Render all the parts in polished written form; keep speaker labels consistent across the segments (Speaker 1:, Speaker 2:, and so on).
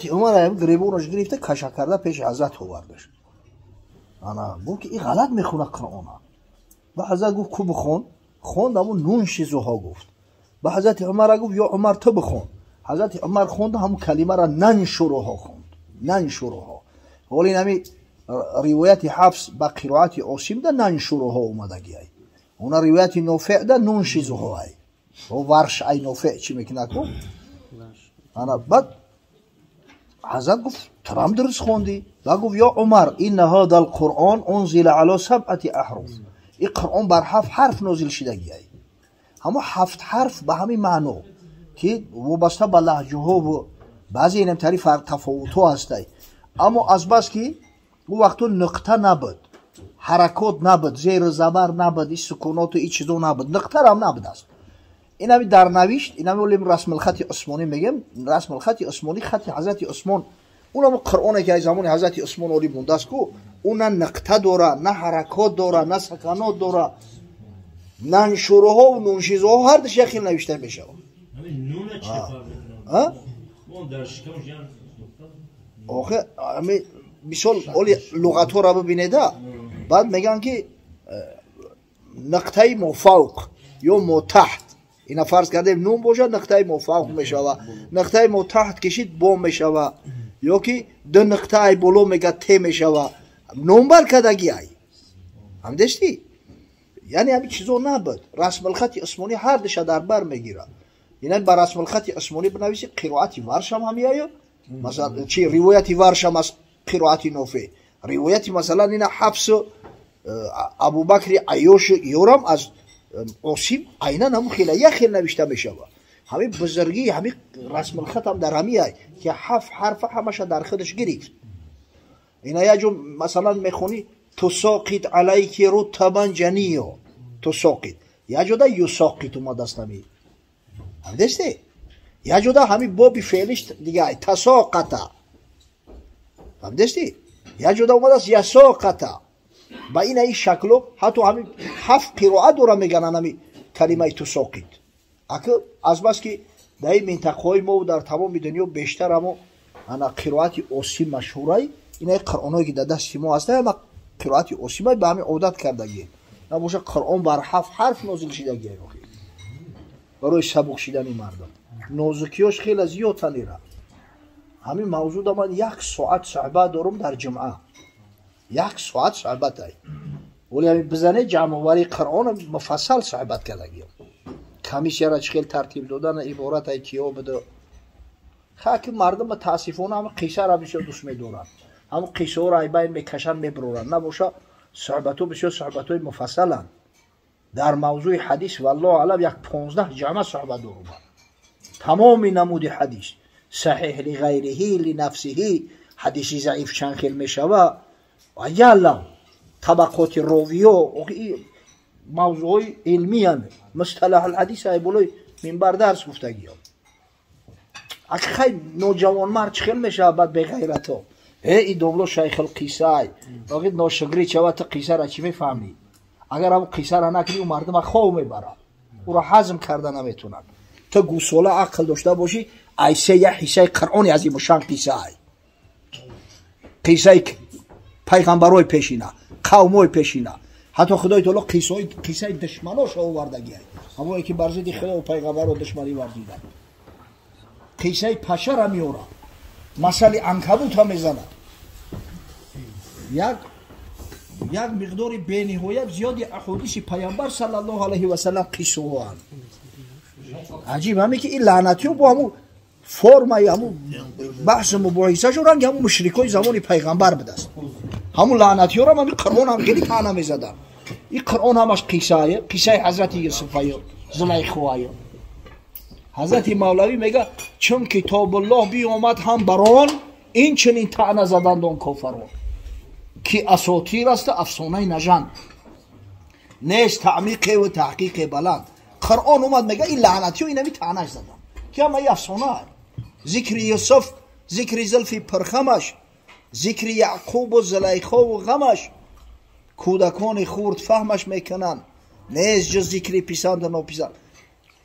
Speaker 1: عمر گریبونش گرفته کشا کرده پیش حضرت آوردش. انا گفت که این غلط میخونه قرآن. به حضرت گفت کو بخون؟ خوند همون نون شیزوها گفت. به حضرت عمر گفت یا عمر تو بخون. حضرت عمر خوند همون کلمه را ننشروها خوند. ننشروها. ولی نمی روایت حفص با قرائت عاصم ده ننشروها اومدگی ای. اونا روایت نافع ده نون شیزوها ای. و ورش ای نافع چی میکنه کو؟ انا بعد حضرت گفت ترام درست خوندی؟ و گفت یا عمر این هذا القرآن انزل على 7 احرف. این قرآن بر 7 حرف نازل شدگی ای. همه 7 حرف به همین معنی که وابسته به لهجه ها و بعضی اینم تری فرق تفاوت ها هستی. اما از بس که او وقتو نقطه نبود، حرکات نبود، زیر زبر نبود، این سکونات و این چیزا نبود، نقطه هم نبود است. این همی در نوشت، این همی ولیم رسم الخط عثمانی میگم، رسم الخط عثمانی خط حضرت عثمان. اونم قرآنی که از زمان حضرت عثمان اولی مونده است که اون نه نقطه داره، نه حرکات داره، نه سکانات داره، نه شروها و نون چیزها هر دش یخیل نوشته میشه.
Speaker 2: نون چه فرق اون در شکمش یعنی
Speaker 1: آخه همین مثال اولی لغت ها را ببینید بعد میگن که نقطه مفوق یا متحت اینا فرض کرده نون باشه نقطه مفوق میشوه، نقطه متحت کشید بوم میشوه، یا که دو نقطه بالا میگه ت میشوه نون بر کدگی ای هم داشتی. یعنی همین چیزا نبود. رسم الخط عثمانی هر دشه در بر میگیره. یعنی بر رسم الخط عثمانی بنویسی قرائت ورش هم همیه، مثلا چی روایت ورش هم از قرائت نافع، روایت مثلا این حفص ابوبکر عیاش یورم از عاصم عینا هم خیلی خیلی نوشته میشه. همین بزرگی همین رسم الخط هم در همیه که 7 حرف همش در خودش گرفت. اینا یا جو مثلا میخونی تساقط علیک رطبا جنیو تساقط یا جدا یساقط اومده است نمی هم دسته یا جدا همین بابی فعلش دیگه تساقط هم دسته یا جدا اومده است یساقط با این شکلو حتی همین 7 قرائت داره میگن همین کلمه تساقط. اگه از بس که در این منطقه ما و در تمام دنیا بیشتر اما انا قرائت عاصم مشهوره. این قرآنایی که در دست ما هست اما قرائت عاصم به همین عادت کردگی نباشه قرآن بر 7 حرف نازل شدگی برای سبک شدن مردم نازکیاش خیلی زیاد تنیره. همین موضوع من 1 ساعت صحبت دارم در جمعه، 1 ساعت صحبت ای ولی همین بزنه جمع وری قرآن مفصل صحبت کردگی کمیش یه را خیلی ترتیب دادن عبارت های کیا بده خاک مردم متاسفانه هم قیصه را بسیار دوست میدارن، هم قیصه ها را ای بین میکشن میبرورن. نباشه صحبت ها بسیار صحبت های مفصلن در موضوع حدیث والله علم 1 15 جمع صحبت دارم. تمام نمود حدیث صحیح لغیره لنفسه حدیثی ضعیف چند خیل میشوه و یلا طبقات راویه موضوع علمی هم مصطلح الحدیث های بلوی منبر درس گفتگی ها. اگه خیلی نوجوان مرد چخیل میشه بعد به غیرت ها این دوملو شیخ القیسه های اگه ناشگری چه وقت قیسه را چی میفهمی؟ اگر هم قیسه را نکنی و مردم خواه میبره او را حزم کرده نمیتونن. تو گوسوله عقل داشته باشی ایسه یه حیسه قرآنی از این مشان قیسه های قیسه پیغمبرای پیشینه قومای پیشینه حتی خدای تعالی قیسه دشمناش آوردگی های همونی که بر ضد خدا و پیغمبر رو دشمنی ورزیدن. قیسه پشر هم میاره مثل عنکبوت هم میزنه. یک مقدار بینهایت زیادی احادیث پیامبر صلی الله علیه و سلم قیسه ها هم عجیب همه که این لعنتی با همون فرمای همون بحث مباحثه شو رنگ همون مشرکای زمان پیغمبر بدست همون لعنتی ها رو همین قرآن هم گلی تانه میزدن. این قرآن همش قیسه قیسه حضرت یوسف زلیخا. حضرت مولوی میگه چون کتاب الله بی آمد هم بران این چنین تانه زدند اون کافران که اساطیر است افسانه نژند نیست تعمیق و تحقیق بلند. قرآن اومد میگه این لعنتی ها اینمی تانه زدن که همه ای افسانه ذکر یوسف ذکر زلفی پرخمش ذکر یعقوب و زلیخا و غمش کودکان خورد فهمش میکنن نیست جز ذکر پیسند و ناپیسند.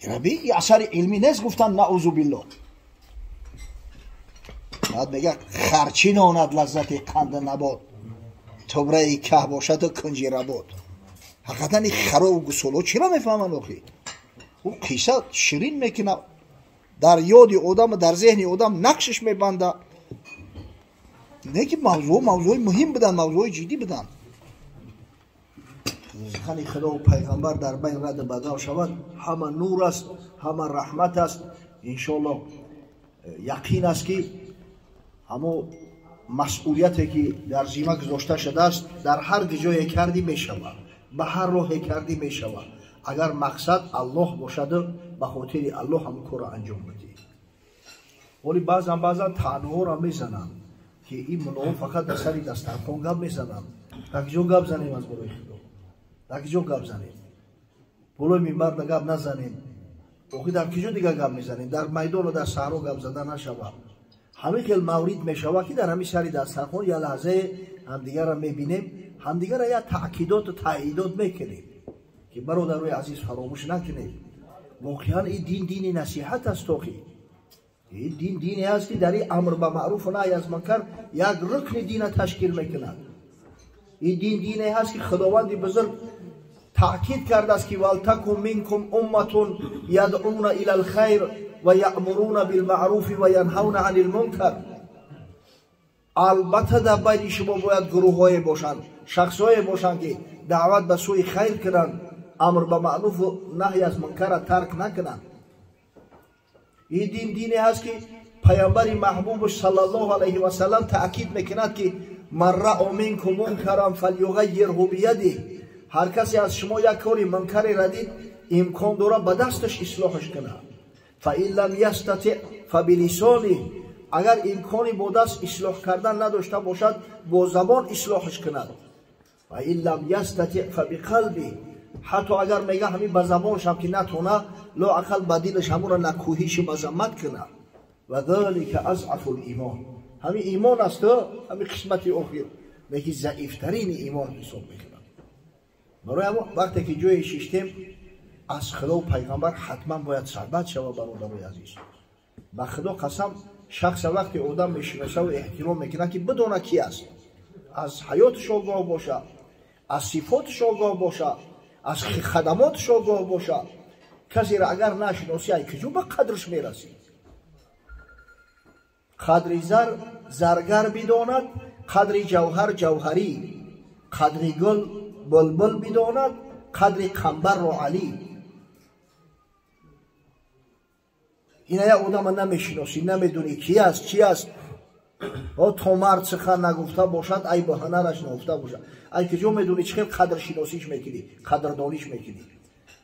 Speaker 1: یعنی این اثر علمی نیست گفتن نعوذ بالله. بعد میگه خرچی ناند لذت قند نبات تبره که باشد و کنجی ربات. حقیقتا این خرا و گسولو چرا میفهمن آخی؟ او قیصه شیرین میکنه در یاد آدم در ذهن آدم نقشش میبنده. نه که موضوع مهم بدن، موضوع جدی بدن. خانی خدا و پیغمبر در بین رد بدر شود همه نور است، همه رحمت است. انشاءالله یقین است که همو مسئولیتی که در ذمه گذاشته شده است در هر جای کردی میشود، به هر راه کردی میشود. اگر مقصد الله باشد به خاطر الله هم کار انجام بدی. ولی بعضا تنها را میزنن که این ملو فقط در سری دسترخوان گپ میزنن. در کجا گپ زنیم از برای خدا؟ در کجا گپ زنیم؟ پلوی منبر گپ نزنیم. اوخی در کجا دیگه گپ میزنیم؟ در میدان و در صحرا گپ زدن نشود. همه خیلی مورد میشود که در همین سری دسترخوان یا لحظه همدیگر را میبینیم، همدیگر را یا تأکیدات و تاییدات میکنیم که برادرای عزیز فراموش نکنید واقعا این دین نصیحت است. این دینی است که در این امر به معروف و نهی از منکر یک رکن دین تشکیل میکند. این دینی است که خداوند بزرگ تأکید کرده است که ولتکن منکم امة یدعون الی الخیر و یأمرون بالمعروف و ینهون عن المنکر. البته در بین شما باید گروه های باشند، شخص های باشند که دعوت به سوی خیر کنند، امر به معروف و نهی از منکر را ترک نکنند. این دینی هست که پیامبر محبوب صلی الله علیه و سلم تأکید میکند که من رأى منکم منکرا فلیغیره بیده. هر کسی از شما یک کاری منکری را دید امکان داره به دستش اصلاحش کنه. فإن لم یستطع فبلسانه. اگر امکانی با دست اصلاح کردن نداشته باشد با زبان اصلاحش کند. فإن لم یستطع فبقلبه. حتی اگر میگه همین به زبانش هم که نتونه لااقل به دلش همون را نکوهیش و مذمت کنه. و ذلک اضعف الایمان. همین ایمان است، همین قسمت آخر میگه ضعیفترین ایمان حساب میکنه. برای همون وقتی که جای ششتم از خدا و پیغمبر حتما باید صحبت شود. برادرای عزیز به خدا قسم شخص وقتی آدم میشناسه و احترام میکنه که بدونه کی است، از حیاتش آگاه باشه، از صفاتش آگاه باشه، از خدماتش آگاه باشه. کسی را اگر نشناسی ای کجا به قدرش میرسی؟ قدر زر زرگر بداند، قدر جوهر جوهری، قدر گل بلبل بداند، قدر قنبر را علی. این یا آدم نمیشناسی، نمیدونی کی است چی است. تو مرد سخن نگفته باشد ای به هنرش نگفته باشد. ای کجا میدونی چه قدر شناسیش میکنی، قدر دانیش میکنی.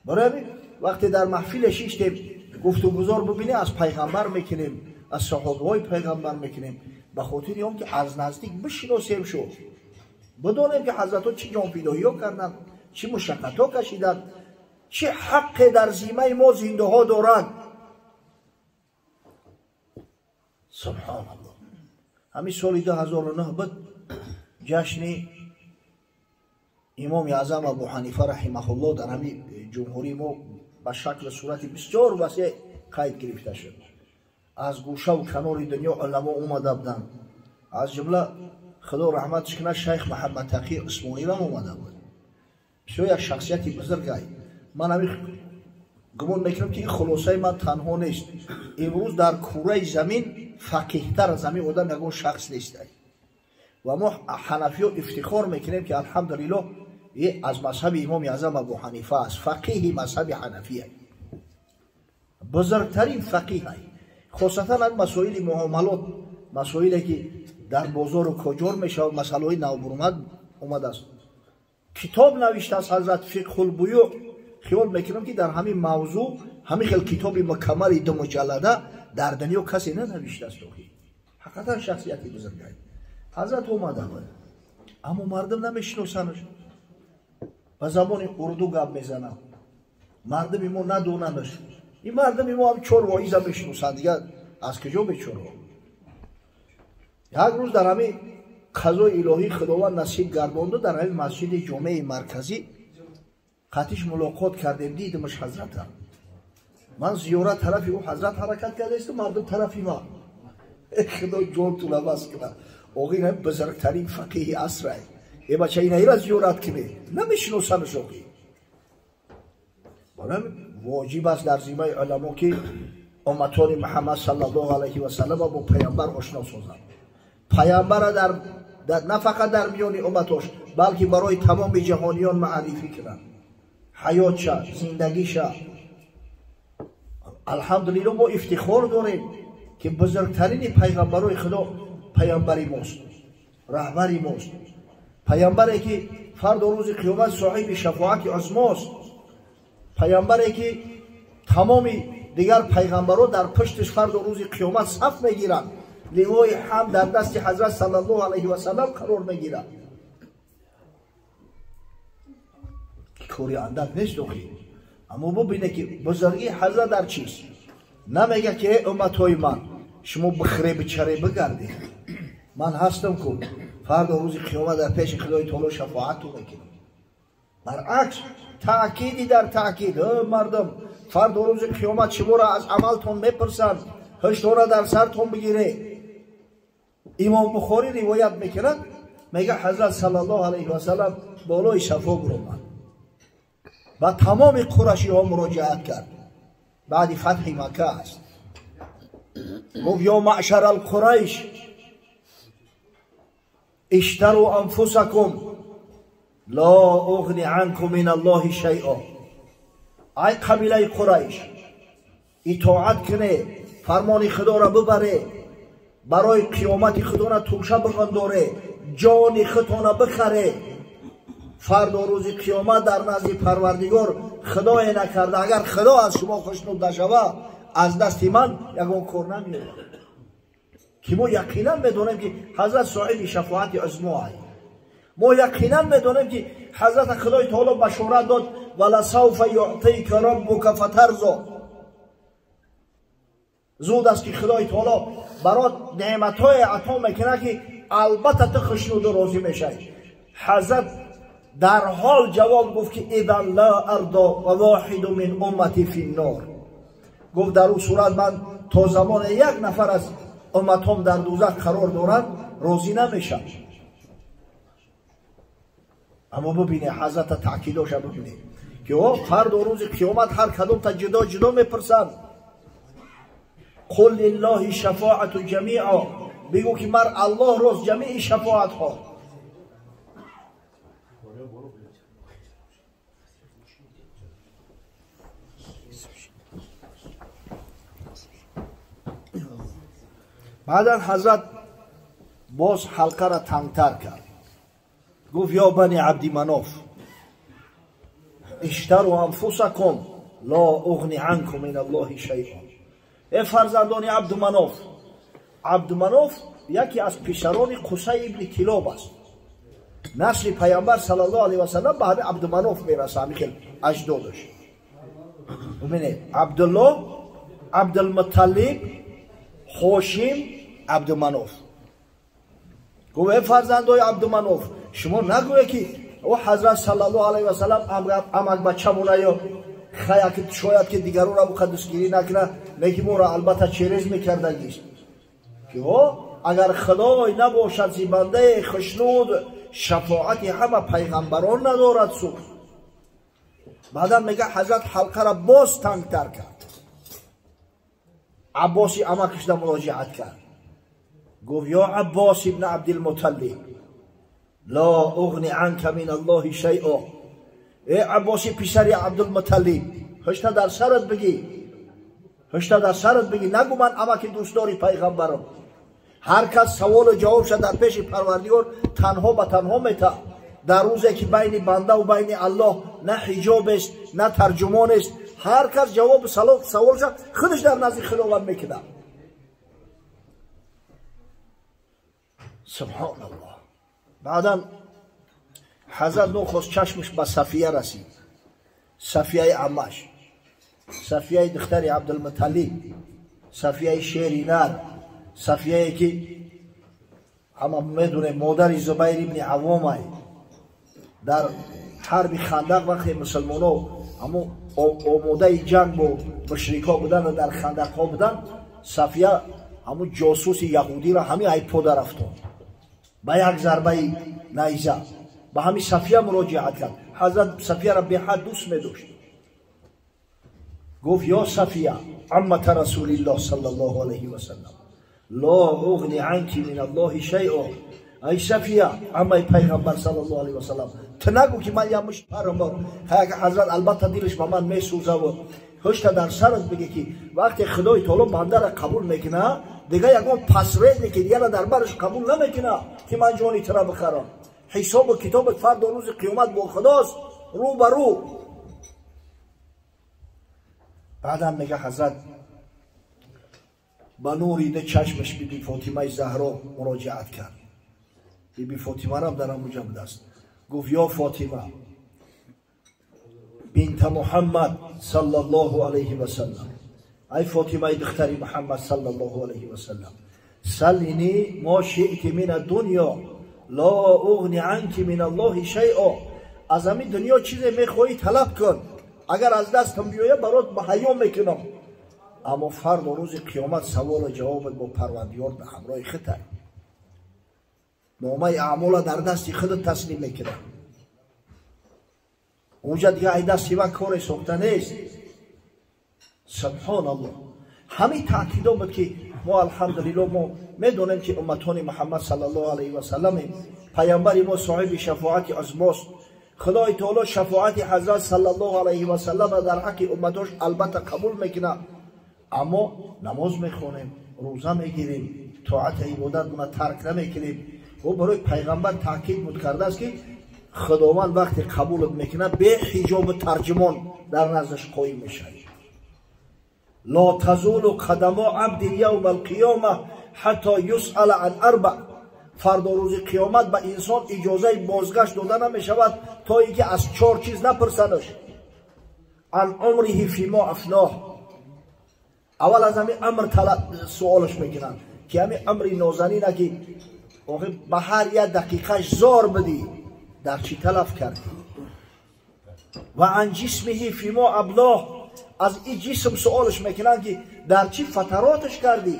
Speaker 1: برای وقتی در محفل شیشتیم گفتگوزار ببینی از پیغمبر میکنیم، از صحابه پیغمبر میکنیم، به خاطر اون که از نزدیک بشناسیم شو، بدونیم که حضرت ها چی جانفیدایی ها کردن، چی مشقت ها کشیدن، چی حق در ذمه ما زنده ها دارند. سبحان الله. همین سال 2009 بود جشن امام اعظم ابو حنیفه رحمه الله در همین جمهوری ما به شکل صورت بسیار وسیع قید گرفته شد. از گوشه و کنار دنیا علما اومده بودن، از جمله خدا رحمتش کنه شیخ محمد تقی اسماعیل هم اومده بود. بسیار یک شخصیتی بزرگی. من همین گمان میکنم که این خلاصه من تنها نیست. امروز در کره زمین فقیه‌تر از همین آدم یگان شخص نیست. و ما حنفی ها افتخار میکنیم که الحمدلله از مذهب امام اعظم ابو حنیفه است. فقیه مذهب حنفی است، بزرگترین فقیه است. خاصتا مسائل معاملات، مسائلی که در بازار و کجور میشه و مسائل نوبرمد اومده است. کتاب نوشته است حضرت فقه البیوع. خیال میکنم که در همین موضوع همین خیلی کتاب مکمل 2 مجلده در دنیا کسی ننوشته است. حقیقتا شخصیتی بزرگی حضرت اومده بود، اما مردم نمیشناسنش. به زبان اردو گپ میزنن، مردم ما ندوننش. این مردم ما هم چوروایی زم میشناسن دیگه، از کجا به چورو؟ یک روز در همین قضای الهی خداوند نصیب گردانده در همین مسجد جامع مرکزی قطعش ملاقات کردیم، دیدمش حضرت. من زیارت طرفی او حضرت حرکت کرده است، مردم طرفی ما. خدا جون تو لباس کنه اوغی نه بزرگترین فقیه عصر است ای بچه این ایرا زیارت کنه نمیشناسنش اوغی بله واجب است در زیمه علما که امتان محمد صلی الله علیه و سلم با پیامبر آشنا سازند پیامبر در نه فقط در میان امتش بلکه برای تمام جهانیان معرفی کنند حیاتش زندگیش الحمدلله ما افتخار داریم که بزرگترین پیغمبرای خدا پیامبری ماست رهبری ماست پیامبری که فردا روز قیامت صاحب شفاعت عظماست پیامبری که تمام دیگر پیغمبرها در پشتش فردا روز قیامت صف میگیرند لیوای حمد در دست حضرت صلی الله علیه و سلم قرار میگیرند کوری اندک نیست دوخی اما ببینه که بزرگی حضرت در چیست نمیگه که امتهای من شما بخره بچره بگردید من هستم کن فردا روز قیامت در پیش خدای تعالی شفاعت رو میکنم برعکس تأکیدی در تأکید مردم فردا روز قیامت شما را از عملتون میپرسند هشتونه در سرتون بگیره امام بخاری روایت میکند میگه حضرت صلی الله علیه و سلم بالای صفا برآمد و تمام قریشی ها مراجعت کرد بعد فتح مکه است گفت یا معشر القریش اشتروا انفسکم لا اغنی عنکم من الله شیئا ای قبیله قریش اطاعت کنه فرمان خدا را ببره برای قیامت خدا را توشه بغنداره جان خدا را بخره فردا روز قیامت در نزد پروردگار خدای نکرده اگر خدا از شما خوشنود نشود از دست من یگان کار نمیاد که ما یقینا بدونیم که حضرت صاحب شفاعت عظما است ما یقینا بدونیم که حضرت خدای تعالی بشارت داد ولسوف یعطیک ربک فترضی زود است که خدای تعالی برات نعمت‌های عطا میکنه که البته تو خوشنود و راضی میشی حضرت در حال جواب گفت که اذا لا ارضا و واحد من امتی فی النار گفت در اون صورت من تا زمان یک نفر از امتام در دوزخ قرار دارند راضی نمیشم اما ببینه حضرت تاکیدش ببینه که فردا روز قیامت هر کدوم تا جدا جدا میپرسند قل لله شفاعت جمیعا بگو که مر الله روز جمیع شفاعت ها بعدا حضرت باز حلقه را تنگتر کرد گفت یا بنی عبد مناف اشتروا انفسکم لا اغنی عنکم من الله شیئا ای فرزندان عبد مناف یکی از پسران قصی ابن کلاب است نسل پیامبر صلی الله علیه و سلم به همین عبد مناف میرسه همین اجدادش ببینید عبدالله عبدالمطلب هاشم عبد مناف گفت ای فرزندای عبد مناف شما نگویید که او حضرت صلی الله علیه و سلم امک بچه‌مونه یا خیلی شاید که دیگران را مقدسگیری نکنه میگه ما را البته چریز میکردگیست که اگر خدای نباشد زی بنده خشنود شفاعت همه پیغمبران ندارد سو بعدا میگه حضرت حلقه را باز تنگتر کرد عباسی امکش را مراجعت کرد گفت یا عباس ابن عبدالمطلب لا اغنی عنک من الله شیئا ای عباسی پسری عبدالمطلب هشتا در سرت بگی نگو من امک دوستداری پیغمبرم هر کس سوال و جواب شد در پیش پروردگار تنها به تنها میته در روزی که بین بنده و بین الله نه حجاب است نه ترجمان است هر کس جواب سوال شد خودش در نزد خداوند میکنه سبحان الله بعدا حضرت نخست چشمش به صفیه رسید صفیه عمش صفیه دختر عبدالمطلب صفیه شیرینر صفیه که همه میدونه مادر زبیر ابن عوام در حرب خندق وقتی مسلمان ها اما آماده جنگ با مشرک ها بودن و در خندق ها بودن صفیه همون جاسوس یهودی را همین ای پدر رفتون با یک ضربه نیزه به همین صفیه مراجعت کرد. حضرت صفیه را به حد دوست می داشت. گفت یا صفیه عمت رسول الله صلی الله علیه و سلم لا اغنی عنک من الله شیئا. ای صفیه عمه پیغمبر صلی الله علیه و سلم تو نگو که من یه مشت پرم حضرت البته دلش به من می سوزه و هشت در سرت بگه که وقتی خدای تعالی بنده را قبول میکنه دیگه یکم پسرید که دیگه را در برش قبول نمیکنه که من جانی تو را بخرم. حساب و کتاب فرد و روز قیامت با خداست رو به رو. بعدم میگه حضرت با نوریده چشمش بی فاطمه زهرا مراجعت کرد. بی فاطمه را در همونجا بدست. گفت یا فاطمه بنت محمد صلی الله علیه و سلم، ای فاطمه دختری محمد صلی الله علیه و سلم، سلینی ما شئت من الدنیا لا اغنی عنک من الله شیئا. از همین دنیا چیزی میخواهی طلب کن، اگر از دستم بیاید برات مهیا میکنم. اما فردا روز قیامت سوال و جواب با پروردگار به همراه خطر. نامه اعمال در دست خود تسلیم میکنه. اونجا دیگه ای دستی من کار ساخته نیست. سبحان الله. همین تاکید بود که ما الحمدلله ما میدونیم که امتان محمد صلی الله علیه و سلم پیامبر ما صاحب شفاعت از ماست. خدای تعالی شفاعت حضرت صلی الله علیه و سلم در حق امتش البته قبول میکنه. اما نماز میخونیم، روزه میگیریم، طاعت عبادت ما ترک نمیکنیم. و برای پیغمبر تاکید بود کرده است که خداوند وقتی قبول میکنه به حجاب ترجمان در نزدش قایم میشه. لا تزول قدم عبد یوم القیامه حتی یسأل عن اربع. فردا روز قیامت به انسان اجازه بازگشت داده نمیشود تا اینکه از 4 چیز نپرسنش. عن عمره فیما افناه. اول از همین امر سوالش میکنن که همین امر نازنینه که به هر یک دقیقهش زار بدی در چی تلف کردی. و عن جسمه فیما ابلاه. از این جسم سوالش میکنن که در چی فتراتش کردی.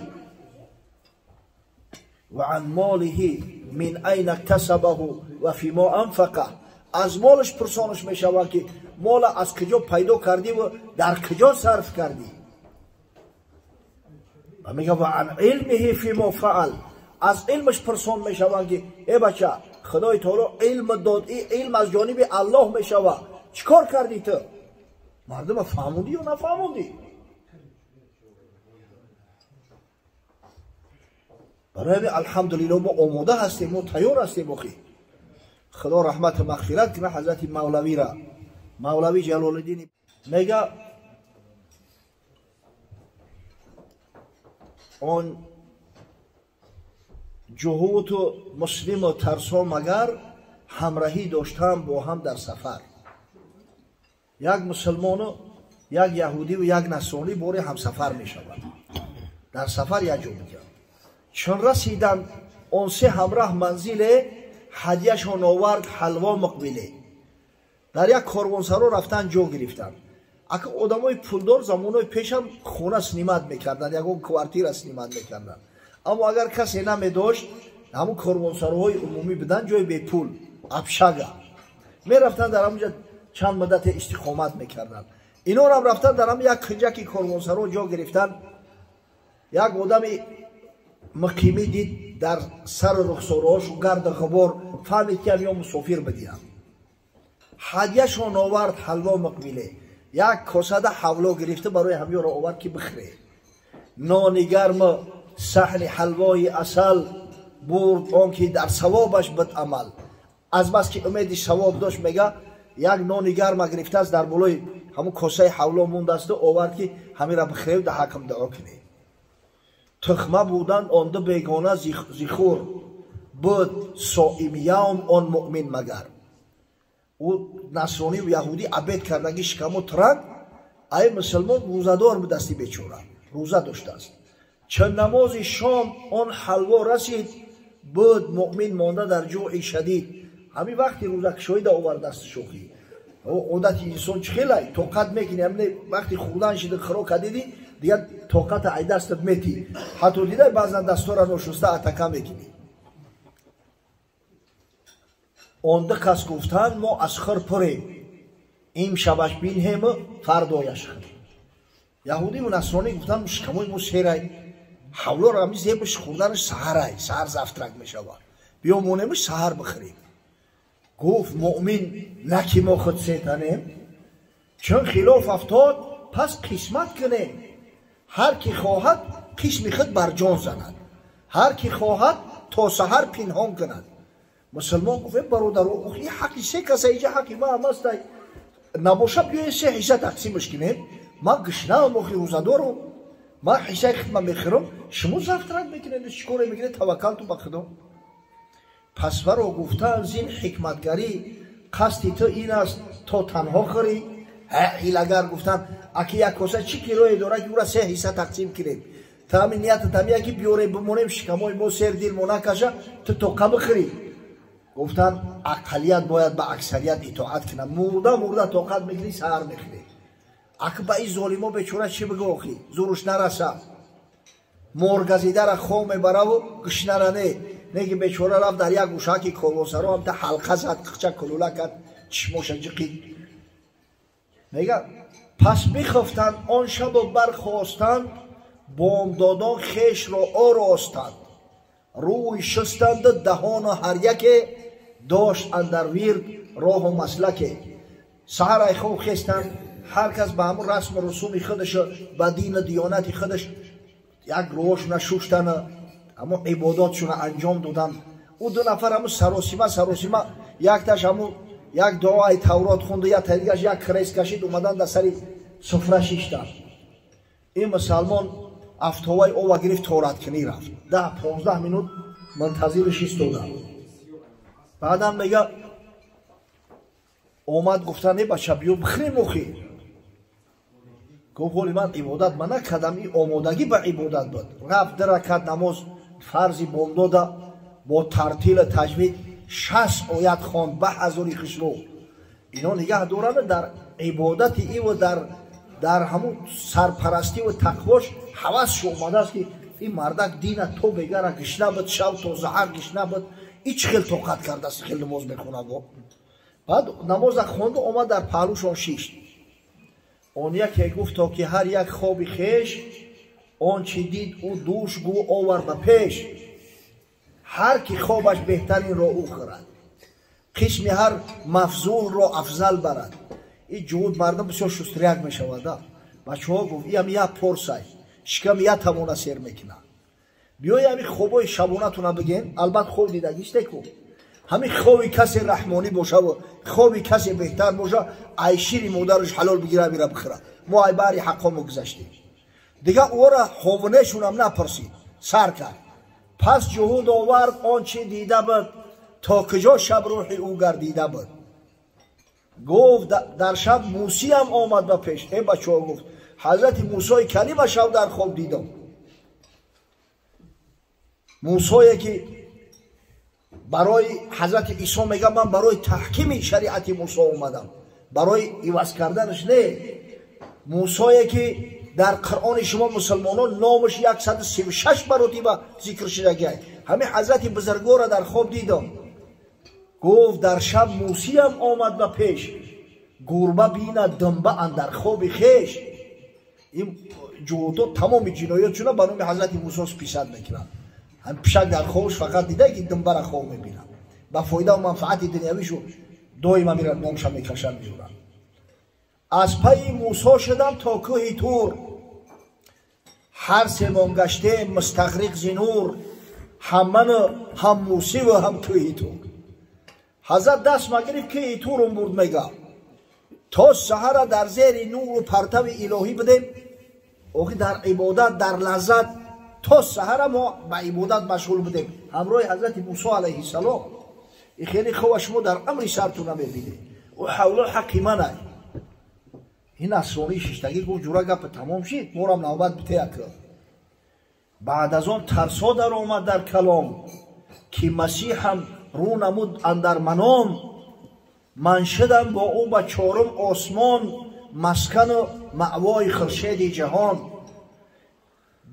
Speaker 1: و عن ماله من این اکتسبه و فیما انفقه. از مالش پرسانش میشود که مال از کجا پیدا کردی و در کجا صرف کردی. و میگه و عن علمه فیما فعل. از علمش پرسان میشود که ای بچه خدای تعالی علم داد، این علم از جانب الله میشود، چیکار کردی تو؟ مردم فهموندی یا نفهموندی؟ برای الحمدلله ما آماده هستیم، ما تیار هستیم. خدا رحمت و مغفرت کنه حضرت مولوی را. مولوی جلال الدین میگه آن جهود و مسلم و ترسا مگر همراهی داشتن با هم در سفر. یک مسلمان و یک یهودی و یک نصرانی باری هم سفر می شود. در سفر یک جا میگن چون رسیدن اون سه همراه منزل هدیهشان آورد حلوا مقبله. در یک کاروانسرا رفتن جا گرفتن. اگه آدمای پولدار زمانای پیش هم خونه سنیمت میکردن، یک کوارتیر سنیمت میکردن. اما اگر کسی نمی داشت همون کاروانسراهای عمومی بدن جای به پول ابشگه می رفتن در همونجا چند مدت استقامت میکردن. اینا هم رفتن در هم یک کنجکی کاروانسرا جا گرفتن. یک آدم مقیمی دید در سر رخسارهاش و گرد غبار، فهمید که یا مسافر بدیم. هدیهشان آورد حلوا مقبله. یک کاسه حولا گرفته برای همیو را آورد که بخره. نان گرم، صحن حلوای عسل برد آنکه در ثوابش بد عمل. از بس که امید ثواب داشت میگه یک نان گرم گرفته است در بالای همون کاسه حولا مونده است و آورد که همین را بخره و در حکم دعا کنه. تخمه بودن آن دو بیگانه زیخور بود صائم یوم آن مؤمن مگر. او نصرانی و یهودی عبید کردگی شکم و ترک. ای مسلمان روزدار به دستی بیچاره روزه داشته است. چند نماز شام آن حلوا رسید بود مؤمن مانده در جوع شدید. همین وقتی روزه کشایی دا آورد دست شوخی. عادت انسان چخیلی طاقت میکنی همین وقتی خودان شده خرا کدیدی دیگه طاقت ای دستت میتی حتی دیده بعضا دستورا نوشسته اتکا میگیری اونده کس گفتن ما از خر پریم این شبش بین هم فردایش خر یهودی و نصرانی گفتن شکموی مو سیرای حولا را همی زیبش خوردنش سهرای سهر زفترک میشه بیا مونمش سهر بخریم گفت مؤمن نکی ما خود سیتنیم چون خلاف افتاد پس قسمت کنه هر کی خواهد قسم خود بر جان زند هر کی خواهد تا سحر پنهان کند مسلمان گفت برادر این حقی سه کسا اینجا حقی ما هم است نباشه بیایی سه حصه تقسیمش کنیم ما گشنه مخی روزه دارم ما حصه خدمه میخورم شما زفترک میکنید چیکاره میکنید توکل تو به خدا پس برا گفتن زین حکمتگری قصد تو این است تا تنها خوری حیلگر گفتن اکی یک کاسه چی کیلوی داره که او را سه حصه تقسیم کنیم تا همین نیت تمیه که بیاره بمونیم شکمای ما سر دیل منکشه تو توقع بخوری گفتن اقلیت باید به اکثریت اطاعت کنه مرده طاقت میگیری سهر میخوری اگه به این ظالما بیچاره چی بگو آخی زورش نرسه مرگزیده را خواه میبره و گشنه را نه که بیچاره رفت در یک گوشکی کلوسه رو هم تا حلقه زد قچه کلوله کرد چشموش جقید میگه پس بخفتند آن شب برخواستند بامدادان خیش را آراستند روی شستند دهان هر یک داشت اندر ورد راه و مسلک سحر خوب خستند هر کس به همون رسم و رسوم خودش به دین دیانت خودش یک روش نشوشتن اما عباداتشون انجام دادن او دو نفر همون سراسیمه یک تاش همون یک دعای تورات خونده یا تدیگش یک کریس کشید اومدن در سری سفره شیشتن این مسلمان افتوای او و گرفت تورات کنی رفت 10-15 منوت منتظرش ایستادن بعدم میگه اومد گفتن ای بچه بیو بخری مخی گفت ولی من عبادت من نکردم این آمادگی به عبادت بود رفت درکت نماز فرضی بامداده با ترتیل تجوید 60 آیت خواند به هزاری خشلو اینا نگه دارن در عبادت ای و در همون سرپرستی و تقواش حوثش اومده است که این مردک دین تو بگره گشنه بود شب تا زهر گشنه بود ایچ خیل طاقت کرده است خیل نماز میخونه بعد نماز خواند اومد در پهلوشان شیشت اون یکی گفت تا که هر یک خواب خیش آن چی دید او دوش گو آور به پیش هر کی خوابش بهترین را او خورد قسم هر مفضول را افضل برد این جهود مردم بسیار شستریک می شود بچه ها گفت این هم یه پرسای شکم یه تمونه سیر میکنه بیایی همین خوابای شبونه تونه بگین البته خواب دیدگیشته کن همین خوابی کسی رحمانی باشه و خوابی کسی بهتر باشه ای شیر مادرش حلال بگیره بیره بخوره ما ای باری حقا مگذشتیم دیگه او را خوابونهشون هم نپرسید سر کرد پس جهود آورد آنچه دیده بود تا کجا شب روح او گردیده بود گفت در شب موسی هم آمد به پیش ای بچه ها گفت حضرت موسی کلیم شب در خواب دیدم موسی که برای حضرت عیسی میگه من برای تحکیم شریعت موسی اومدم برای عوض کردنش نه موسی که در قرآن شما مسلمانان نامش 136 مرتبه ذکر شده همه حضرت بزرگوار را در خواب دیدم گفت در شب موسی هم آمد به پیش گربه بیند دنبه اندر خواب خیش این جهودا تمام جنایات چونه به نام حضرت موسی پیشد میکنن هم پیشک در خوابش فقط دیده که دنبه را خواب میبینن با فایده و منفعت دنیویشو دائما میرن نامشم میکشن میورن از پی موسی شدم تا کوه تور هر سوم گشته مستغرق زنور هم من هم موسی و هم کوه تور حضرت دست مگرفت که تورم برد میگه تا سحر در زیر نور و پرتو الهی بدیم اوکی در عبادت در لذت تا سحر ما به عبادت مشغول بدیم همراه حضرت موسی علیه السلام این خیلی خواه شما در امری سرتون نمیبینید و حول حقیمانه این نصرانی ششتگی گفت جورا گپ تمام شید مورم نوبت بته کرد بعد از آن ترسا در آمد در کلام که مسیح هم رو نمود اندر منام من شدم با او به چارم آسمان مسکن و معوای خورشید جهان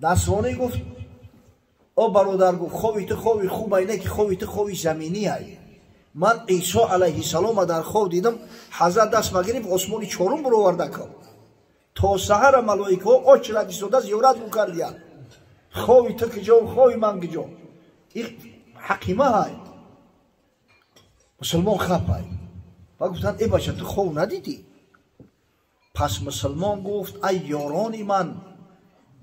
Speaker 1: نصرانی گفت او برادر گفت خوابی تو خوابی خوب اینه که خوابی تو خوابی زمینی هایی. من عیسی علیه السلام در خواب دیدم حضرت دست مگرفت آسمانی چهارم برآورده کرد تا سحر ملائکه ها آچ را دیسوده زیارت میکردند. خوابی تو کجا خوابی من کجا؟ این حکیمه های مسلمان خواب های و گفتند ای بچه تو خواب ندیدی؟ پس مسلمان گفت ای یارانی من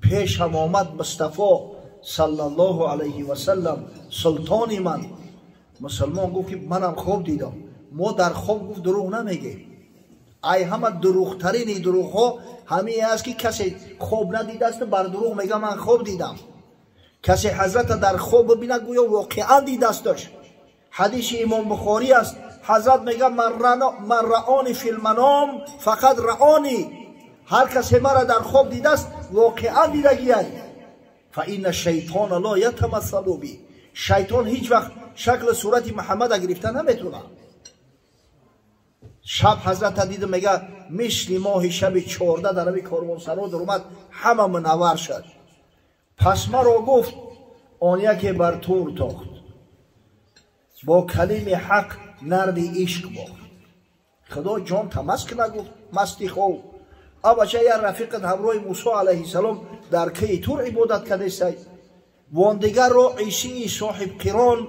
Speaker 1: پیشم آمد مصطفی صلی الله علیه و سلم سلطانی من. مسلمان گفت که منم خواب دیدم. ما در خواب گفت دروغ نمیگه. ای همه دروغترین دروغ ها همین است که کسی خواب ندیده است بر دروغ میگه من خواب دیدم. کسی حضرت در خواب ببینه گویا واقعا دیده استش. حدیث امام بخاری است حضرت میگه من رآنی فی المنام فقط رآنی. هر کسی مرا در خواب دیده است واقعا دیدگی است. فإن الشیطان لا یتمثل بی. شیطان هیچ وقت شکل صورت محمد گرفته نمیتونه. شب حضرت دیده میگه مثل ماه شب 14 در روی کاروانسرا در اومد همه منور شد. پس مرا گفت آن یکی بر طور تاخت با کلیم حق نردی عشق باخت. خدا جان تمسک نگفت مستی خوب. بچه یا رفیقت همراه موسی علیه السلام در کی طور عبادت کرده است. وان دیگر را عیسی صاحب قران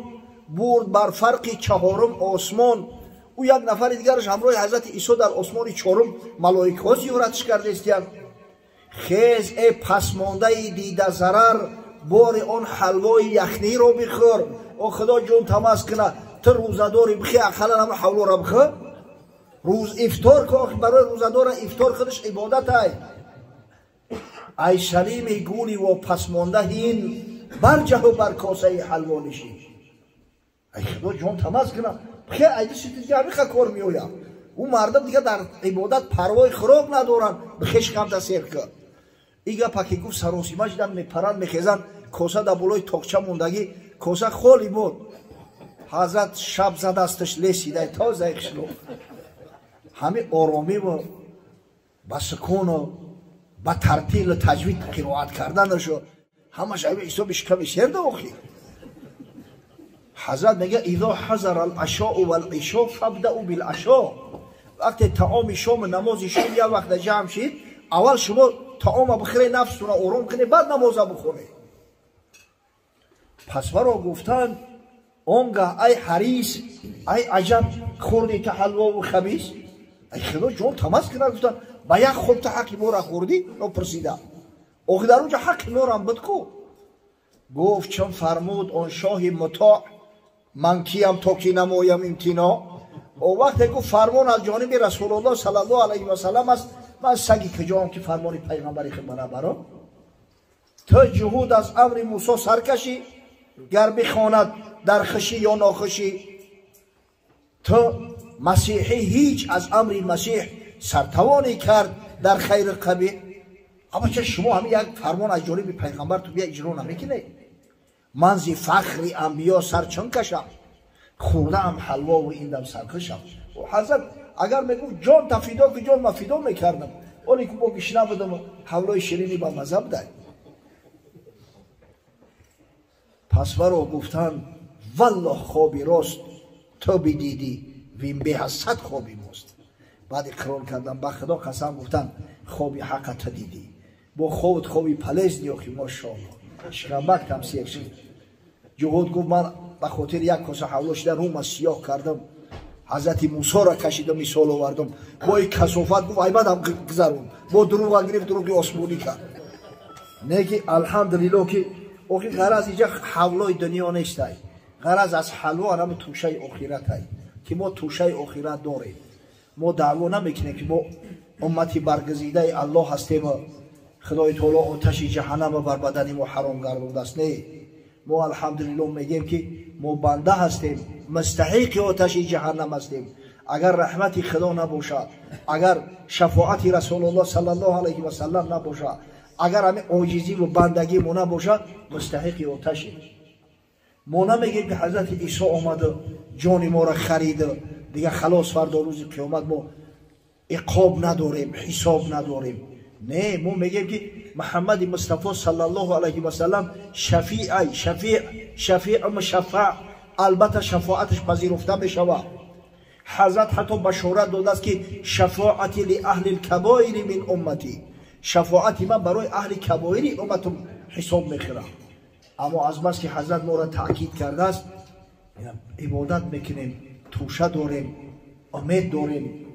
Speaker 1: برد بر فرق چهارم آسمان. او یک نفر دیگرش همراه حضرت عیسی در آسمان چهارم ملائکه ها زیارتش کرده است. خیز ای پسمانده دیده ضرر بار آن حلوای یخنی رو بخور. او خدا جون تماس کنه تو روزداری بخی اقلا هم حلوا رو بخور. روز افطار که برای روزدار افطار خودش عبادت های. ای سلیم گونی و پسمانده هین برجه و بر کاسه حلوا نشین. ای خدا جون تماس کنه بخی ایده سیتی دیگه همی کار میویا. اون مردم دیگه در عبادت پروای خراق ندارن بخیش کم دستیر که ایگه پاکی گفت سراسیمه جدن میپرن میخیزن کاسه در بلای تاکچه موندگی کاسه خالی بود. حضرت شب زد استش لیسیده تا زیخ شلو همه آرامی و با سکون و با ترتیل تجوید قرائت کردن شد. همه شب ایسا بشکم شرده اخی. حضرت میگه اذا حضر العشاء والعشاء فابدأوا بالعشاء. وقتی طعام شام نماز شام یا وقت جمع شید اول شما طعام بخوری نفستون آرام کنی بعد نماز بخونی. پس مرا گفتن اونگاه ای حریص ای عجب خوردی که حلوا و خبیث. ای خدا جون تماس کنه گفتن با یک خوب تا حقی مورا خوردی؟ نو پرسیده اوخی در اونجا حقی مورا هم بدکو. گفت چون فرمود آن شاه مطاع من کیم تا کی نمایم امتنا. او وقت گفت فرمان از جانب رسول الله صلی الله علیه و سلم است من سگی کجام که فرمان پیغمبری خدمت برام. تو جهود از امر موسی سرکشی گر بخواند در خشی یا ناخشی. تو مسیحی هیچ از امر مسیح سرتوانی کرد در خیر قبیح. اما چه شما همین یک فرمان از جانب پیغمبر تو بیا اجرا نمیکنه؟ من زی فخری انبیا سر چون کشم خورده هم حلوا و این دم سرکشم. و حضرت اگر میگو جان تفیدا که جان مفیدا میکردم ولی که با گشنه بدم حولای شیرینی با مذهب دای. پس برا گفتن والله خوابی راست تو بدیدی وین به صد خوابی ماست. بعد اقرار کردم با خدا قسم گفتم خوابی حق تو دیدی با خود خوابی پلیز دیوخی ماشاءالله شکمبک تمسیه شد. جهود گفت من به خاطر یک کاسه حولا شده روم سیاه کردم حضرت موسی را کشیدم مثال آوردم با این کثافت گفت ایبد هم گذرون با دروغ گرفت دروغ آسمونی کرد. نه که الحمدلله که اوکی غرض اینجا حولای دنیا نیست. غرض از حلوا هم توشه آخرت هست که ما توشه آخرت داریم. ما دعوا نمیکنیم که ما امتی برگزیده الله هستیم و خدای تعالی آتش جهنم بر بدن ما حرام گردانده است. نه ما الحمدلله میگیم که ما بنده هستیم مستحق آتش جهنم هستیم. اگر رحمت خدا نباشد اگر شفاعت رسول الله صلی الله علیه و سلم نباشد اگر همین عاجزی و بندگی ما نباشد مستحق آتشیم. ما نمیگیم که حضرت عیسی آمده جان ما را خریده دیگه خلاص فردا روز قیامت ما عقاب نداریم حساب نداریم. نه ما میگیم که محمد مصطفی صلی الله علیه و سلم شفیع مشفع، البته شفاعتش پذیرفته می شود. حضرت حتی بشارت داده است که شفاعتی لاهل الکبائر من امتی، شفاعتی من برای اهل کبائر امتم حساب میخورم. اما از بس که حضرت ما را تاکید کرده است، عبادت میکنیم، توشه داریم، امید داریم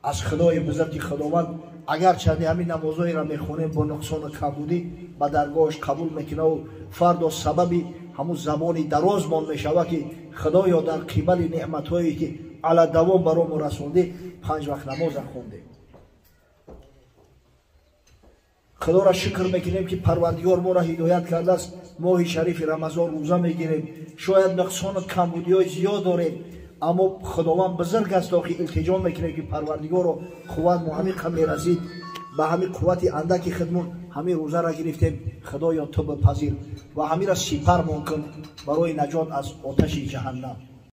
Speaker 1: از خدای بزرگ خداوند. اگر چندی همین نمازهایی را میخونیم با نقصان کبودی به درگاهش قبول میکنه و فردا سببی همون زمانی دراز مان میشود که خدایا در قبل نعمتهایی که علی دوام برامون رسونده 5 وقت نماز خونده. خدا را شکر میکنیم که پروردگار ما را هدایت کرده است. ماه شریف رمضان روزه میگیریم، شاید نقصان و کمبودی های زیاد داریم، اما خداوند بزرگ است که التجا میکنه که پروردگار رو قوت ما همین کم میرسید، به همین قوت اندکی خدمون همین روزه را گرفتیم. خدایا تو بپذیر و همین را سپر ممکن برای نجات از آتش جهنم.